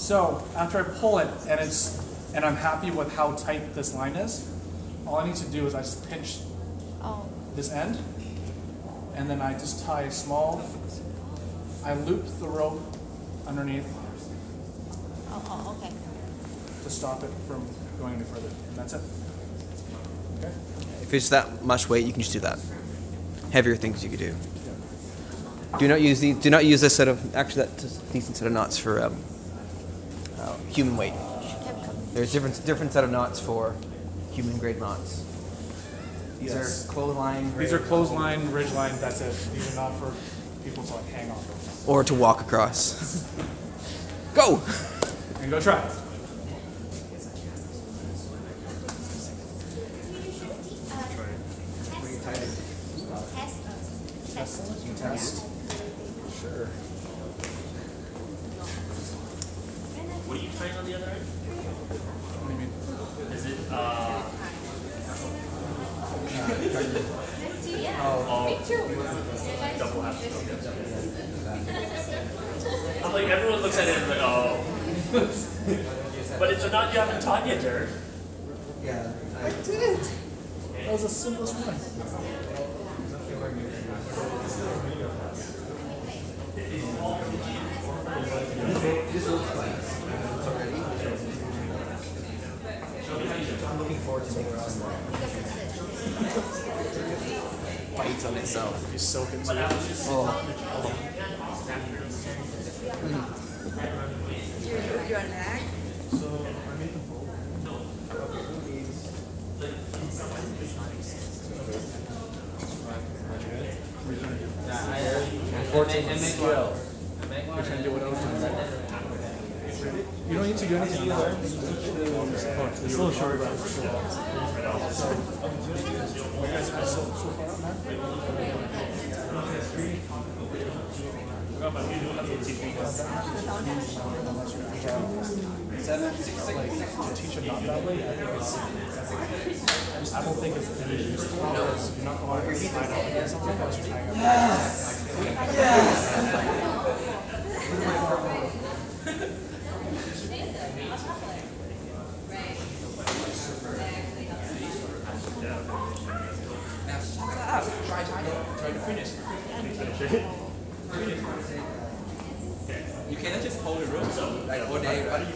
So after I pull it and I'm happy with how tight this line is, all I need to do is I just pinch this end, and then I just tie a small, I loop the rope underneath Okay. to stop it from going any further, and that's it. Okay? If it's that much weight, you can just do that. Heavier things you could do. Do not use these. Do not use this set of. Actually, that's a decent set of knots for human weight. There's different set of knots for human grade knots. These Yes. are clothesline. These are clothesline, ridgeline, that's it. These are not for people to like hang off of. Or to walk across. Go! And go try it. Test. Sure. What are you trying on the other end? What do you mean? Is it, double half? I'm like, everyone looks at it and like, oh. But it's a knot you haven't taught yet, Jared. Yeah. I did. That was the simplest one. This looks like it's already. I'm looking forward to making some bites on itself. You soak into it. Oh. You're on lag? Skill. You're trying to do what I was doing, right? You don't need to do anything either. Oh, it's a little short, but for sure. So, you guys are so far up, man? To teach a knot that way, I think it's, I don't think it's any use. You're not going to tie it up against something unless you're tying up. Try to finish. You cannot just hold the rope like all day, right?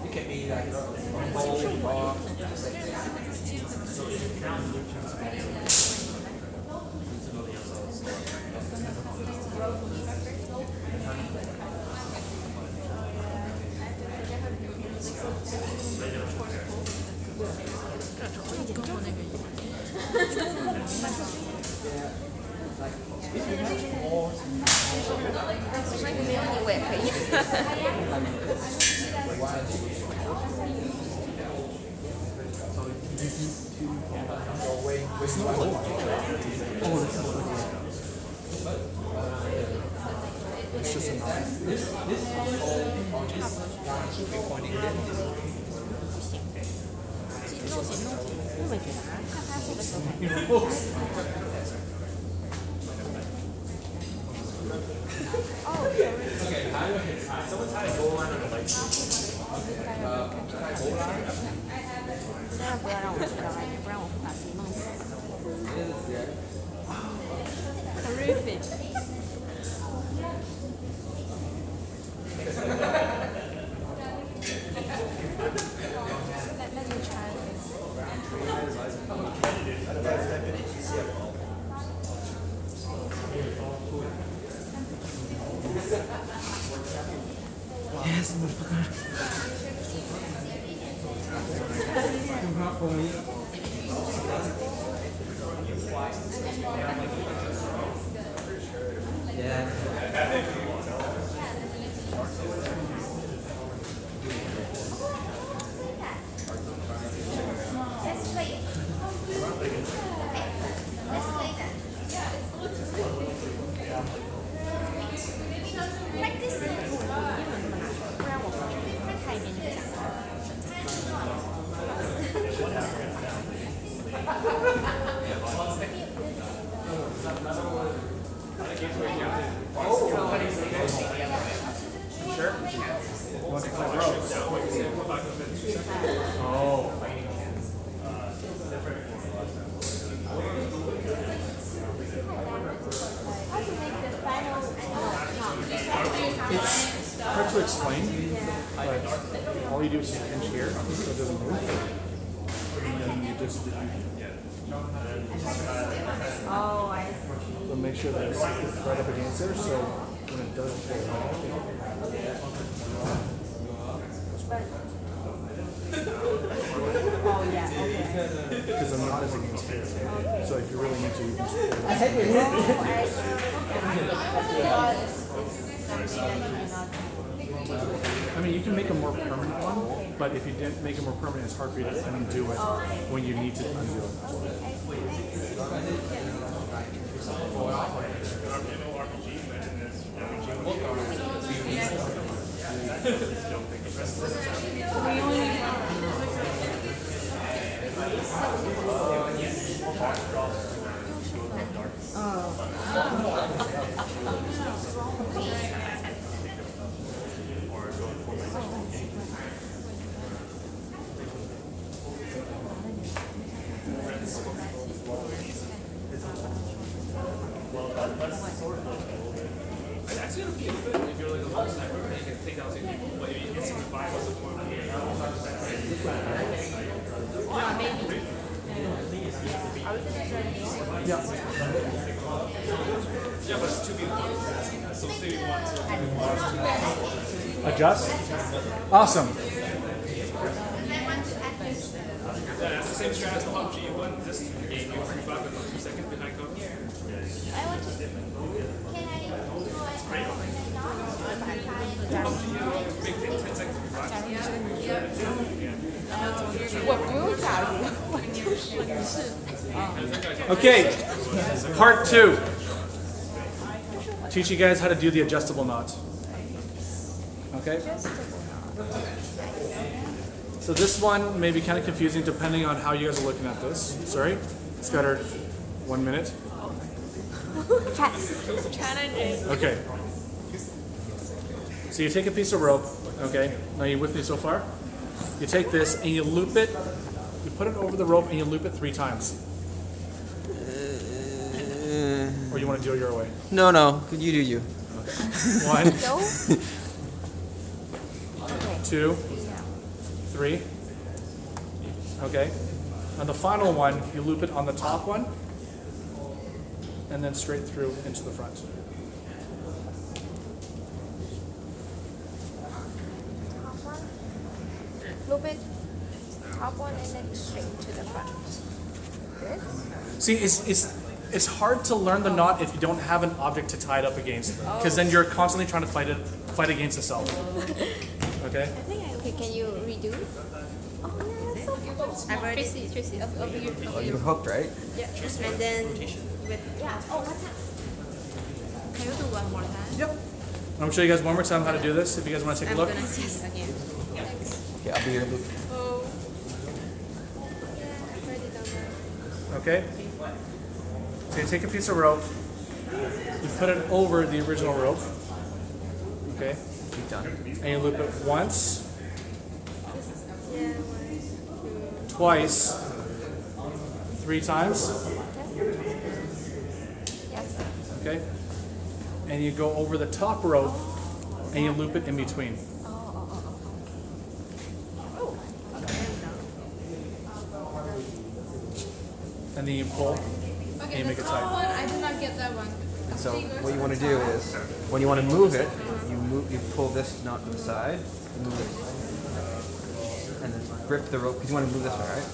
It can be like a bowl or It's just a knot. Someone tied a goal line on the light. 千万不要让我知道，不然我会把自己弄死。Horrific. Let me try Yes, motherfucker. It's hard to explain, but all you do is just pinch here so it doesn't move. And then you just Oh, I see. you'll make sure that it's right up against there so when it does pull Oh, yeah, okay. because the knot is against here. So if you really need to, you can just pull it. Oh, I I mean, you can make a more permanent one, but if you didn't make it more permanent, it's hard for you to undo it when you need to undo it. Adjust? Awesome. That's the same strat as the hop G one. This game you free back about 2 seconds behind coach. Okay, part 2. Teach you guys how to do the adjustable knot. Okay? So this one may be kind of confusing depending on how you guys are looking at this. Sorry, Scudder, 1 minute. Okay. So you take a piece of rope, okay? Now you with me so far? You take this and you loop it, you put it over the rope and you loop it 3 times. Or you want to do it your way? No, you do you. 1, 2, 3. Okay. On the final one, you loop it on the top one, and then straight through into the front. Loop it, top one, and then straight to the front. Good? See, it's hard to learn the knot if you don't have an object to tie it up against, because then you're constantly trying to fight against itself. Okay. Okay, can you redo? Oh, yeah, that's so cool. I've already Tracy, over here. Oh, you're hooked, right? Yeah, and then with oh, what's that? Can you do one more time? Yep. I'm gonna show you guys one more time how to do this. If you guys want to take a look. Yes, again. Okay, I'll be your loop. Oh. Yeah, I've already done that. Okay. So you take a piece of rope, you put it over the original rope. Okay. Keep done. And you loop it once, Yeah, 1, 2. twice, 3 times. Yes. Okay. And you go over the top rope and you loop it in between. And then you pull and you make it tight. I did not get that one. And so what you want to do is, when you want to move it, you pull this knot to the side, move it, and then grip the rope because you want to move this way, right?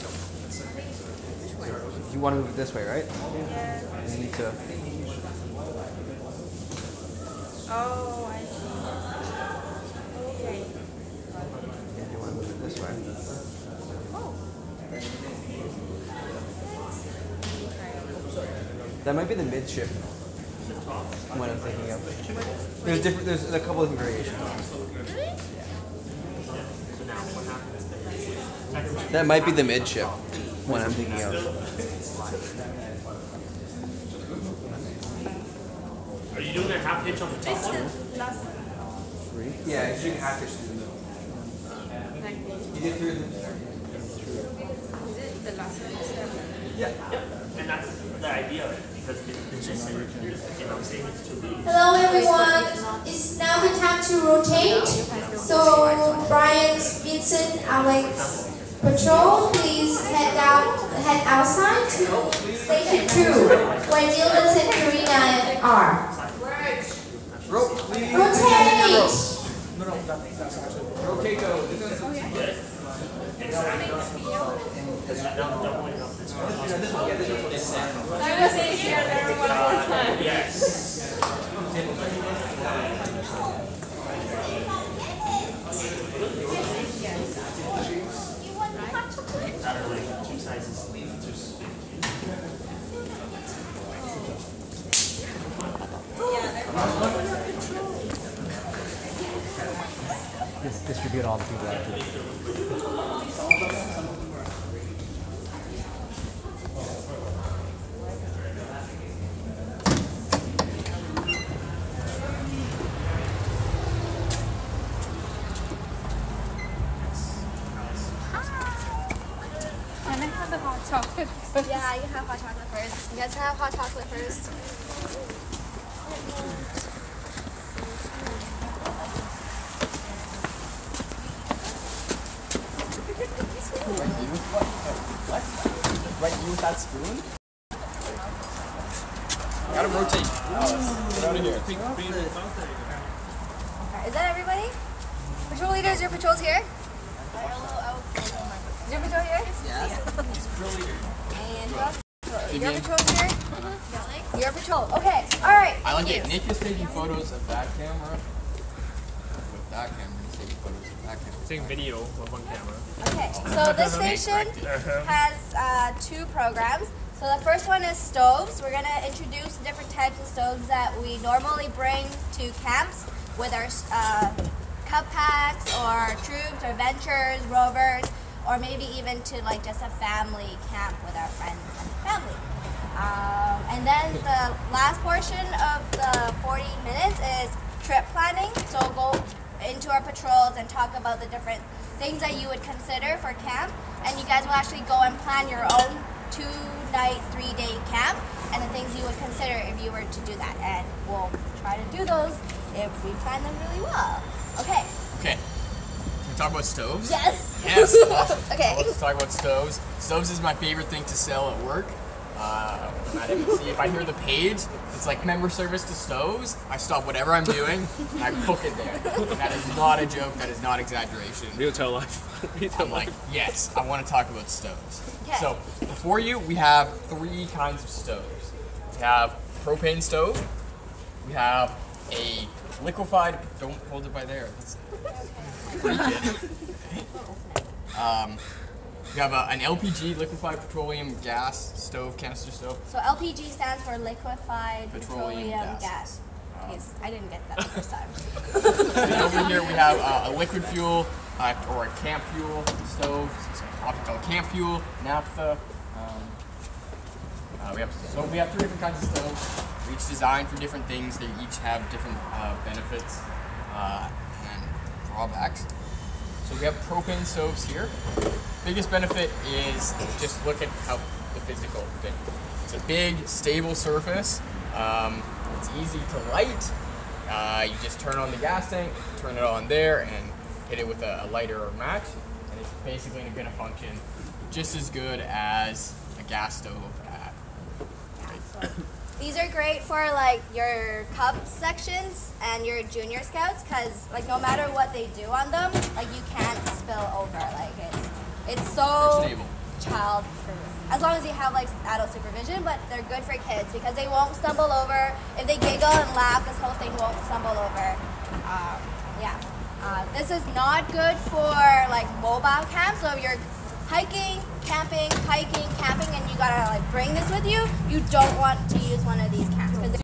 You want to move it this way, right? Yeah. You need to. Oh, I see. Okay. You want to move it this way. Oh. That might be the midship. What I'm thinking of. There's different. There's a couple different variations. That might be the midship. One I'm thinking of. Are you doing a half hitch on the top one? Yeah, it's doing half hitch through the middle. You did through the. Is it the last one? Yeah. And that's the idea of it, because it's missing. You know, I'm saying it's too big. Hello everyone, it's now the time to rotate. So Brian, Vincent, Alex, Patrol, please head outside to Station 2, where Dylan and Karina are. Rotate! No, that's actually. Rotate go. Yes. That are like two sizes. Distribute all the people out. Can I have the hot chocolate first? Yeah, you have hot chocolate first. You guys have hot chocolate first. Right, you with that spoon? Gotta rotate. Get out of here. Is that everybody? Patrol leaders, your patrol's here? Is your patrol here? Yes. Patrol leader. And who else? Your patrol's here? Your patrol. Okay, alright. I like it. Nick is taking photos of that camera. With that camera, he's taking photos of that camera. Taking video of one camera. Okay, so this station has two programs. So the first one is stoves. We're going to introduce different types of stoves that we normally bring to camps with our cup packs or troops or ventures, rovers, or maybe even to like just a family camp with our friends and family. And then the last portion of the 40 minutes is trip planning. So we'll go into our patrols and talk about the different things that you would consider for camp. And you guys will actually go and plan your own 2-night, 3-day camp and the things you would consider if you were to do that. And we'll try to do those if we plan them really well. Okay. Okay. Can we talk about stoves? Yes. Yes. Awesome. Okay. Let's talk about stoves. Stoves is my favorite thing to sell at work. If I hear the page, it's like member service to stoves. I stop whatever I'm doing and I book it there. And that is not a joke. That is not exaggeration. Retail life. I'm like, yes, I want to talk about stoves. Okay. So before you, we have 3 kinds of stoves. We have propane stove. We have a liquefied. Don't hold it by there. Let's break it. We have an LPG, liquefied petroleum gas stove, canister stove. So LPG stands for liquefied petroleum Petroleum gas. Yes, I didn't get that the first time. And over here we have a liquid fuel or a camp fuel stove. It's often called camp fuel, naphtha. We have 3 different kinds of stoves. They're each designed for different things. They each have different benefits and drawbacks. So we have propane stoves here. Biggest benefit is just look at how the physical thing. It's a big, stable surface. It's easy to light. You just turn on the gas tank, turn it on there, and hit it with a lighter or match, and it's basically going to function just as good as a gas stove at. These are great for like your Cub sections and your junior scouts because like no matter what they do on them, like you can't spill over. Like it's so They're stable. child, as long as you have like adult supervision, but they're good for kids because they won't stumble over. If they giggle and laugh, this whole thing won't stumble over. This is not good for like mobile camps. So if you're hiking, camping, and you gotta like bring this with you, you don't want to use one of these camps because